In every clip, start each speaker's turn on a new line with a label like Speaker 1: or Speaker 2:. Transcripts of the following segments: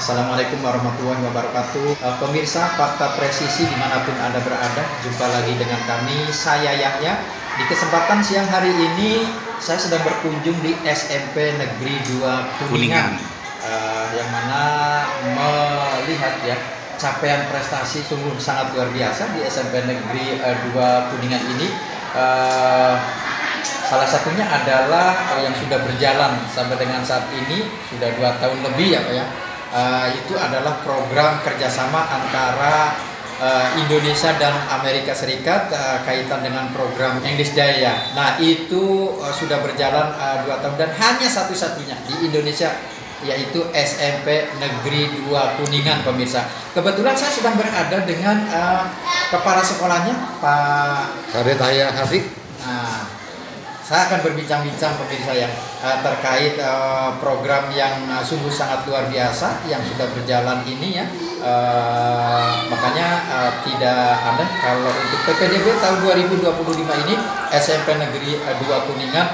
Speaker 1: Assalamualaikum warahmatullahi wabarakatuh. Pemirsa Fakta Presisi dimanapun Anda berada, jumpa lagi dengan kami, saya Yahya. Di kesempatan siang hari ini, saya sedang berkunjung di SMP Negeri 2 Kuningan, yang mana melihat ya capaian prestasi sungguh sangat luar biasa di SMP Negeri 2 Kuningan ini. Salah satunya adalah yang sudah berjalan sampai dengan saat ini, sudah 2 tahun lebih ya Pak ya. Itu adalah program kerjasama antara Indonesia dan Amerika Serikat kaitan dengan program English Day ya. Nah itu sudah berjalan 2 tahun dan hanya satu-satunya di Indonesia, yaitu SMP Negeri 2 Kuningan, pemirsa. Kebetulan saya sedang berada dengan kepala sekolahnya, Pak
Speaker 2: Sadetaya Hadik.
Speaker 1: Nah, saya akan berbincang-bincang pemirsa yang terkait program yang sungguh sangat luar biasa yang sudah berjalan ini ya. Makanya tidak aneh kalau untuk PPDB tahun 2025 ini SMP Negeri 2 Kuningan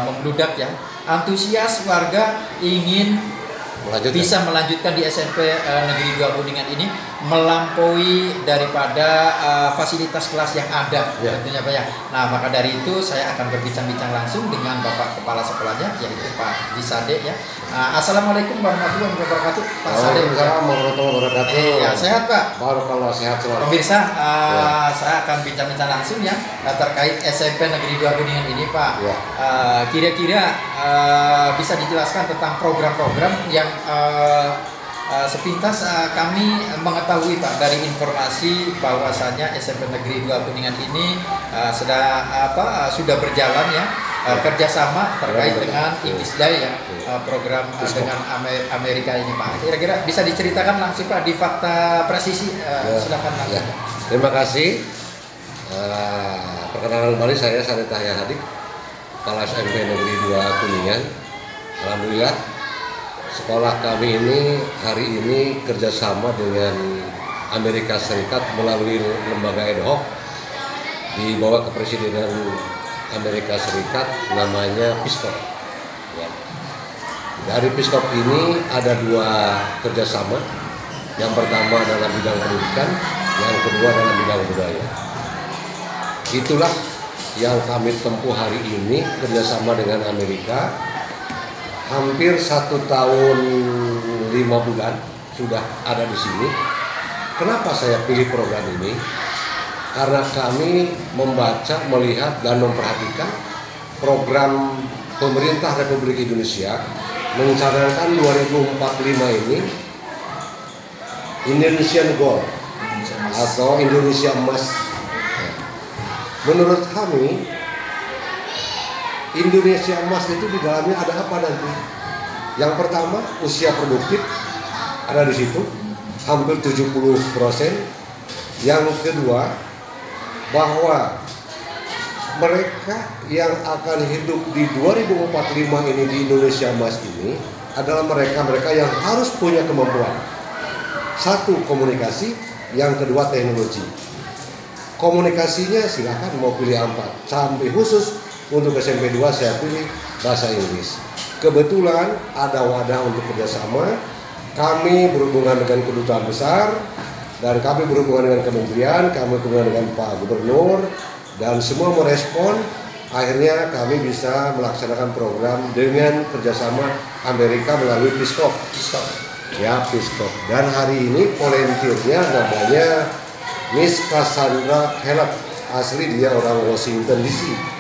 Speaker 1: membludak ya. Antusias warga ingin bisa melanjutkan di SMP Negeri 2 Kuningan ini melampaui daripada fasilitas kelas yang ada tentunya Pak ya. Nah maka dari itu saya akan berbincang-bincang langsung dengan Bapak Kepala Sekolahnya, yaitu Pak Disade ya. Assalamualaikum warahmatullahi wabarakatuh Pak Sade.
Speaker 2: Waalaikumsalam warahmatullahi wabarakatuh.
Speaker 1: Ya sehat Pak.
Speaker 2: Barakallah, sehat selalu.
Speaker 1: Pemirsa, saya akan bincang-bincang langsung ya terkait SMP Negeri 2 Kuningan ini Pak. Kira-kira bisa dijelaskan tentang program-program yang sepintas kami mengetahui Pak dari informasi bahwasanya SMP Negeri 2 Kuningan ini sudah berjalan ya kerjasama terkait dengan English Day ya, program dengan Amerika ini Pak. Kira-kira bisa diceritakan langsung Pak di Fakta Presisi, silakan langsung.
Speaker 2: Terima kasih. Perkenalan kembali, saya Sadetaya Hadik, Kepala SMP Negeri 2 Kuningan. Alhamdulillah sekolah kami ini hari ini kerjasama dengan Amerika Serikat melalui lembaga ad hoc di bawah kepresidenan Amerika Serikat, namanya Peace Corps. Ya. Dari Peace Corps ini ada 2 kerjasama. Yang pertama dalam bidang pendidikan, yang kedua dalam bidang budaya. Itulah yang kami tempuh hari ini kerjasama dengan Amerika. Hampir 1 tahun 5 bulan sudah ada di sini. Kenapa saya pilih program ini? Karena kami membaca, melihat, dan memperhatikan program pemerintah Republik Indonesia mencanangkan 2045 ini Indonesian Goal atau Indonesia Emas. Menurut kami Indonesia Emas itu di dalamnya ada apa nanti? Yang pertama, usia produktif ada di situ, hampir 70%. Yang kedua, bahwa mereka yang akan hidup di 2045 ini di Indonesia Emas ini adalah mereka-mereka yang harus punya kemampuan. 1, komunikasi, yang kedua teknologi. Komunikasinya silakan mau pilih 4, sampai khusus untuk SMP 2 saya pilih bahasa Inggris. Kebetulan ada wadah untuk kerjasama. Kami berhubungan dengan kedutaan besar, dan kami berhubungan dengan kementerian, kami berhubungan dengan Pak Gubernur, dan semua merespon. Akhirnya kami bisa melaksanakan program dengan kerjasama Amerika melalui Peace Corps. Ya, Peace Corps. Dan hari ini volunteernya namanya Miss Cassandra Helat. Asli dia orang Washington DC.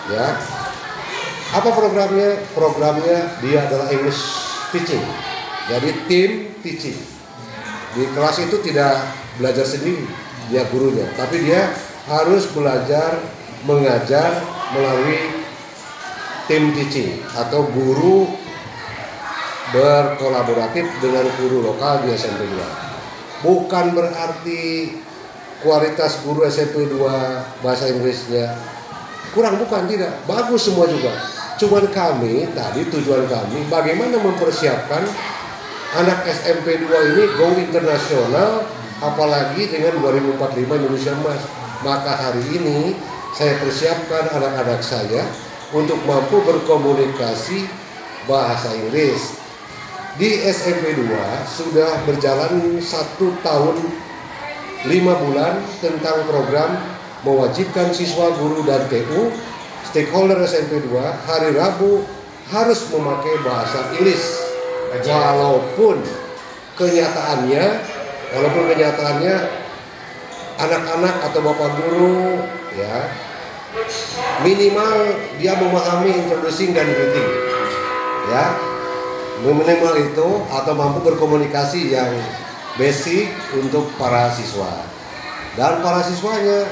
Speaker 2: Ya, apa programnya? Programnya dia adalah English teaching. Jadi tim teaching. Di kelas itu tidak belajar sendiri, dia gurunya, tapi dia harus belajar mengajar melalui tim teaching atau guru berkolaboratif dengan guru lokal di SMP 2. Bukan berarti kualitas guru SMP 2 bahasa Inggrisnya kurang, bukan, tidak, bagus semua juga. Cuman kami tadi tujuan kami bagaimana mempersiapkan anak SMP 2 ini go internasional, apalagi dengan 2045 Indonesia Emas. Maka hari ini saya persiapkan anak-anak saya untuk mampu berkomunikasi bahasa Inggris. di SMP 2 sudah berjalan 1 tahun 5 bulan tentang program mewajibkan siswa, guru, dan TU stakeholder SMP 2 hari Rabu harus memakai bahasa Inggris. Walaupun kenyataannya anak-anak atau bapak guru ya minimal dia memahami introducing dan greeting ya, minimal itu, atau mampu berkomunikasi yang basic untuk para siswa. Dan para siswanya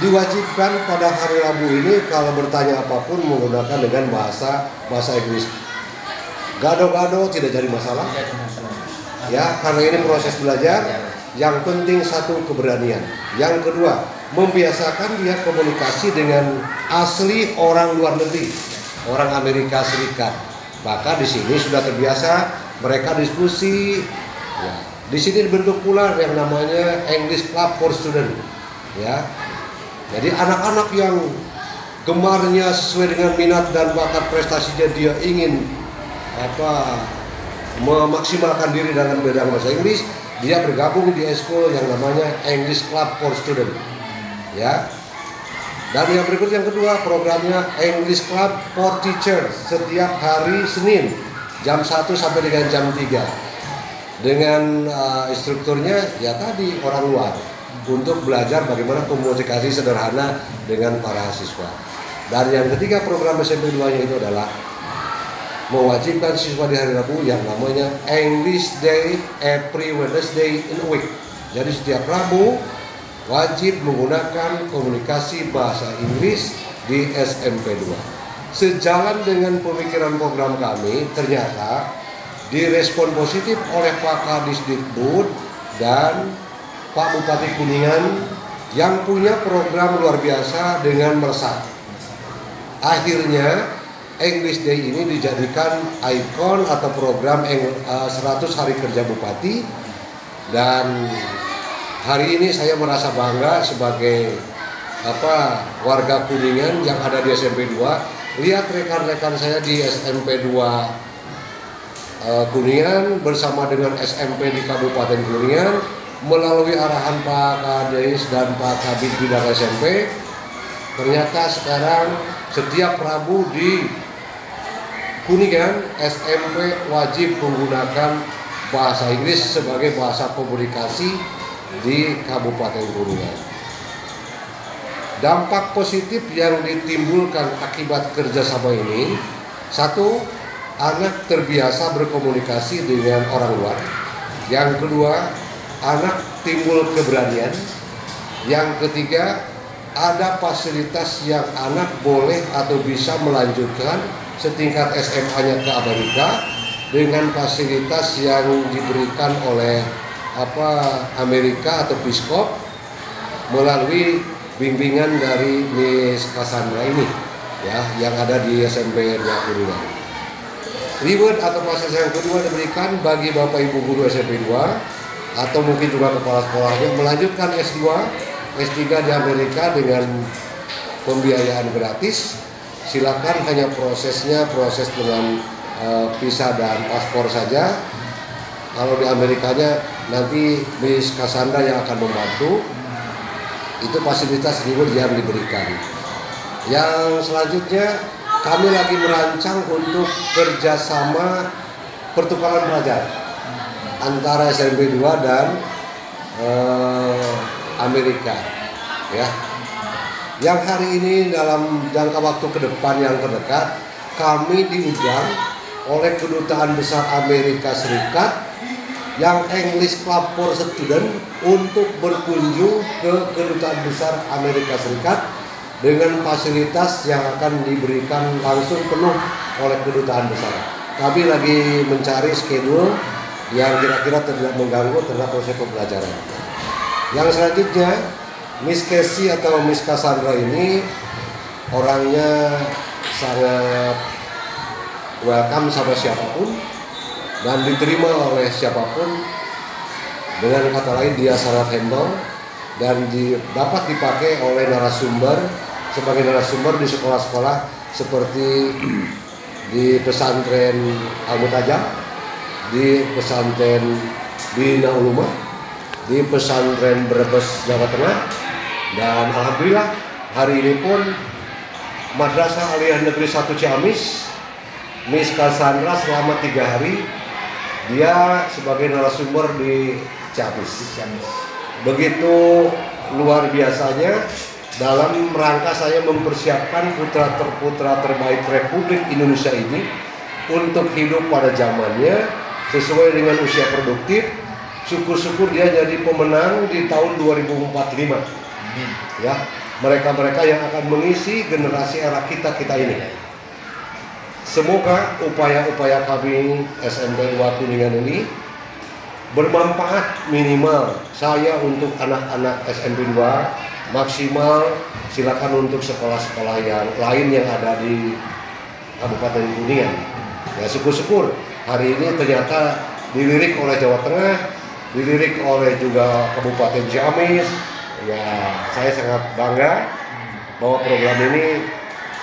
Speaker 2: diwajibkan pada hari Rabu ini kalau bertanya apapun menggunakan dengan bahasa Inggris. Gado-gado tidak jadi masalah. Ya, karena ini proses belajar. Yang penting satu, keberanian. Yang kedua, membiasakan dia komunikasi dengan asli orang luar negeri, orang Amerika Serikat. Maka di sini sudah terbiasa mereka diskusi. Ya, di sini dibentuk pula yang namanya English Club for Students. Ya, jadi anak-anak yang gemarnya sesuai dengan minat dan bakat prestasinya, dia ingin memaksimalkan diri dalam bidang bahasa Inggris, dia bergabung di eskul yang namanya English Club for Students. Ya. Dan yang berikut yang kedua, programnya English Club for Teachers setiap hari Senin jam 1 sampai dengan jam 3. Dengan instrukturnya ya tadi orang luar, untuk belajar bagaimana komunikasi sederhana dengan para siswa. Dan yang ketiga, program SMP 2-nya itu adalah mewajibkan siswa di hari Rabu yang namanya English Day every Wednesday in a week. Jadi setiap Rabu wajib menggunakan komunikasi bahasa Inggris di SMP 2. Sejalan dengan pemikiran program kami, ternyata direspon positif oleh Pak Kadisdikbud dan Pak Bupati Kuningan yang punya program luar biasa dengan meresap. Akhirnya English Day ini dijadikan ikon atau program 100 hari kerja Bupati, dan hari ini saya merasa bangga sebagai warga Kuningan yang ada di SMP 2. Lihat rekan-rekan saya di SMP 2 Kuningan bersama dengan SMP di Kabupaten Kuningan melalui arahan Pak Kades dan Pak Kabid Bidang SMP. Ternyata sekarang setiap Rabu di Kuningan SMP wajib menggunakan bahasa Inggris sebagai bahasa komunikasi di Kabupaten Kuningan. Dampak positif yang ditimbulkan akibat kerjasama ini, satu, anak terbiasa berkomunikasi dengan orang luar. Yang kedua, anak timbul keberanian. Yang ketiga, ada fasilitas yang anak boleh atau bisa melanjutkan setingkat SMA-nya ke Amerika dengan fasilitas yang diberikan oleh Amerika atau Biskop melalui bimbingan dari Miss Cassandra ini ya, yang ada di SMP-nya Kuningan. Reward atau fasilitas yang kedua diberikan bagi Bapak Ibu guru SMP 2 atau mungkin juga kepala sekolahnya melanjutkan S2, S3 di Amerika dengan pembiayaan gratis. Silakan, hanya proses dengan visa dan paspor saja. Kalau di Amerikanya nanti Miss Cassandra yang akan membantu. Itu fasilitas reward yang diberikan. Yang selanjutnya kami lagi merancang untuk kerjasama pertukaran pelajar antara SMP 2 dan Amerika ya. Yang hari ini dalam jangka waktu ke depan yang terdekat kami diundang oleh Kedutaan Besar Amerika Serikat yang English Club for Students untuk berkunjung ke Kedutaan Besar Amerika Serikat dengan fasilitas yang akan diberikan langsung penuh oleh Kedutaan Besar. Kami lagi mencari schedule yang kira-kira tidak mengganggu terhadap proses pembelajaran. Yang selanjutnya, Miss Casey atau Miss Cassandra ini orangnya sangat welcome sama siapapun dan diterima oleh siapapun. Dengan kata lain, dia sangat humble dan dapat dipakai oleh narasumber sebagai narasumber di sekolah-sekolah seperti di pesantren Al-Mutajam di pesantren Bina Ulumah, di pesantren Brebes, Jawa Tengah. Dan alhamdulillah hari ini pun Madrasah Aliyah Negeri 1 Ciamis, Miss Cassandra selama 3 hari dia sebagai narasumber di Ciamis. Begitu luar biasanya dalam rangka saya mempersiapkan putra-putra terbaik Republik Indonesia ini untuk hidup pada zamannya sesuai dengan usia produktif. Syukur-syukur dia jadi pemenang di tahun 2045. Ya, mereka-mereka yang akan mengisi generasi era kita ini. Semoga upaya-upaya kami SMP 2 Kuningan ini bermanfaat minimal saya untuk anak-anak SMP 2, maksimal silakan untuk sekolah-sekolah yang lain yang ada di Kabupaten Kuningan. Ya, syukur-syukur hari ini ternyata dilirik oleh Jawa Tengah, dilirik oleh juga Kabupaten Ciamis. Ya, saya sangat bangga bahwa program ini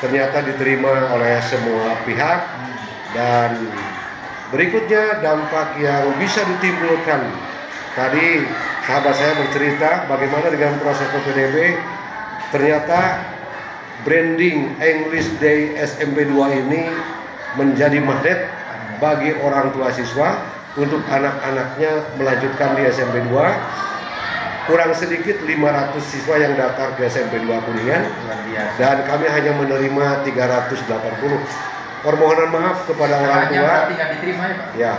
Speaker 2: ternyata diterima oleh semua pihak. Dan berikutnya dampak yang bisa ditimbulkan. Tadi sahabat saya bercerita bagaimana dengan proses PPDB. Ternyata branding English Day SMP 2 ini menjadi magnet bagi orang tua siswa untuk anak-anaknya melanjutkan di SMP 2. Kurang sedikit 500 siswa yang daftar ke SMP 2 Kuningan dan kami hanya menerima 380. Permohonan maaf kepada orang tua. Ya,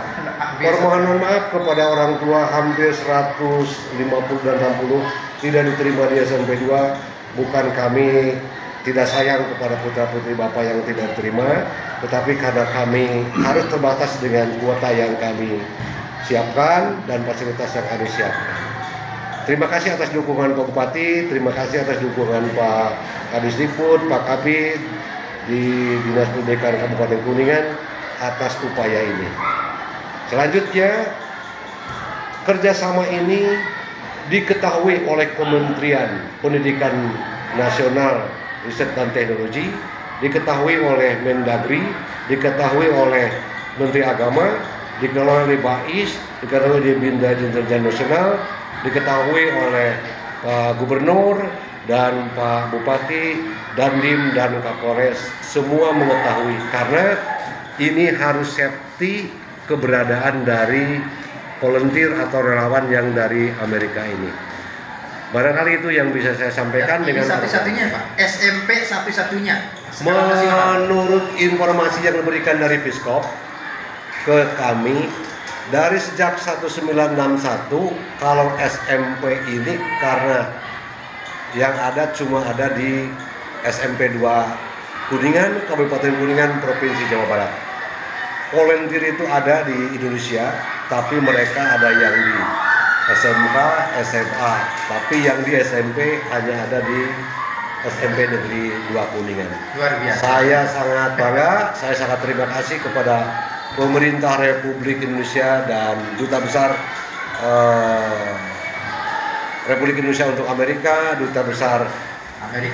Speaker 2: permohonan maaf kepada orang tua hampir 150 dan 60 tidak diterima di SMP 2. Bukan kami tidak sayang kepada putra-putri Bapak yang tidak diterima, tetapi karena kami harus terbatas dengan kuota yang kami siapkan dan fasilitas yang kami siapkan. Terima kasih atas dukungan Pak Bupati, terima kasih atas dukungan Pak Kadisdikbud, Pak Kabid di Dinas Pendidikan Kabupaten Kuningan atas upaya ini. Selanjutnya, kerjasama ini diketahui oleh Kementerian Pendidikan Nasional, Riset dan Teknologi, diketahui oleh Mendagri, diketahui oleh Menteri Agama, diketahui oleh BAIS, diketahui oleh Binda Intelijen Nasional, diketahui oleh Pak Gubernur dan Pak Bupati, Dandim dan Kapolres, semua mengetahui karena ini harus safety keberadaan dari volunteer atau relawan yang dari Amerika ini. Barangkali itu yang bisa saya sampaikan
Speaker 1: ya,
Speaker 2: dengan
Speaker 1: satu-satunya Pak, SMP satu-satunya.
Speaker 2: Menurut informasi yang diberikan dari Biskop ke kami, dari sejak 1961 kalau SMP ini karena yang ada cuma ada di SMP 2 Kuningan, Kabupaten Kuningan, Provinsi Jawa Barat. Volunteer itu ada di Indonesia, tapi mereka ada yang di SMK, SMA, tapi yang di SMP hanya ada di SMP Negeri 2 Kuningan.
Speaker 1: Luar biasa.
Speaker 2: Saya sangat bangga, saya sangat terima kasih kepada Pemerintah Republik Indonesia dan Duta Besar Republik Indonesia untuk Amerika, Duta Besar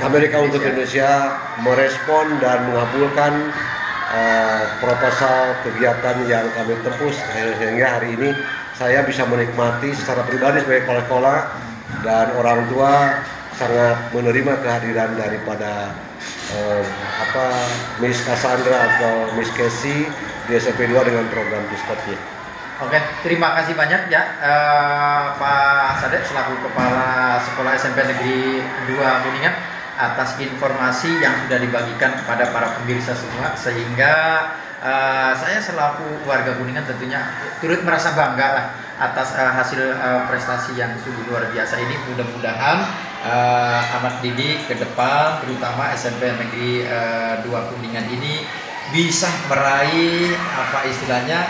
Speaker 2: Amerika untuk Indonesia merespon dan mengabulkan proposal kegiatan yang kami tempuh sehingga hari ini saya bisa menikmati secara pribadi sebagai kepala sekolah dan orang tua sangat menerima kehadiran daripada Miss Cassandra atau Miss Casey di SMP 2 dengan program Biskopnya.
Speaker 1: Oke, terima kasih banyak ya Pak Sadek selaku Kepala Sekolah SMP Negeri 2 Kuningan atas informasi yang sudah dibagikan kepada para pemirsa semua, sehingga saya selaku warga Kuningan tentunya turut merasa bangga lah atas hasil prestasi yang sungguh luar biasa ini. Mudah-mudahan anak didik ke depan terutama SMP Negeri 2 Kuningan ini bisa meraih apa istilahnya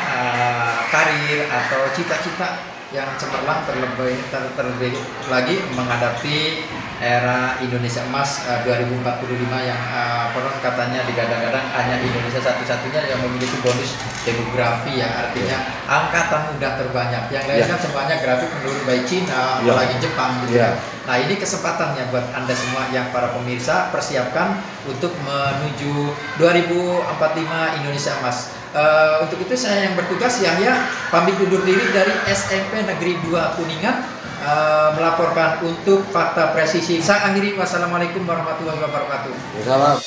Speaker 1: karir atau cita-cita yang cemerlang terlebih lagi menghadapi era Indonesia Emas 2045 yang konon katanya digadang-gadang hanya Indonesia satu-satunya yang memiliki bonus demografi, ya artinya angkatan muda terbanyak. Yang lain kan semuanya grafik menurun baik Cina, apalagi Jepang gitu. Nah ini kesempatannya buat Anda semua yang para pemirsa, persiapkan untuk menuju 2045 Indonesia Emas. Untuk itu saya yang bertugas, Yahya, pamit undur diri dari SMP Negeri 2 Kuningan, melaporkan untuk Fakta Presisi. Saya akhiri, wassalamualaikum warahmatullahi wabarakatuh.
Speaker 2: Salam.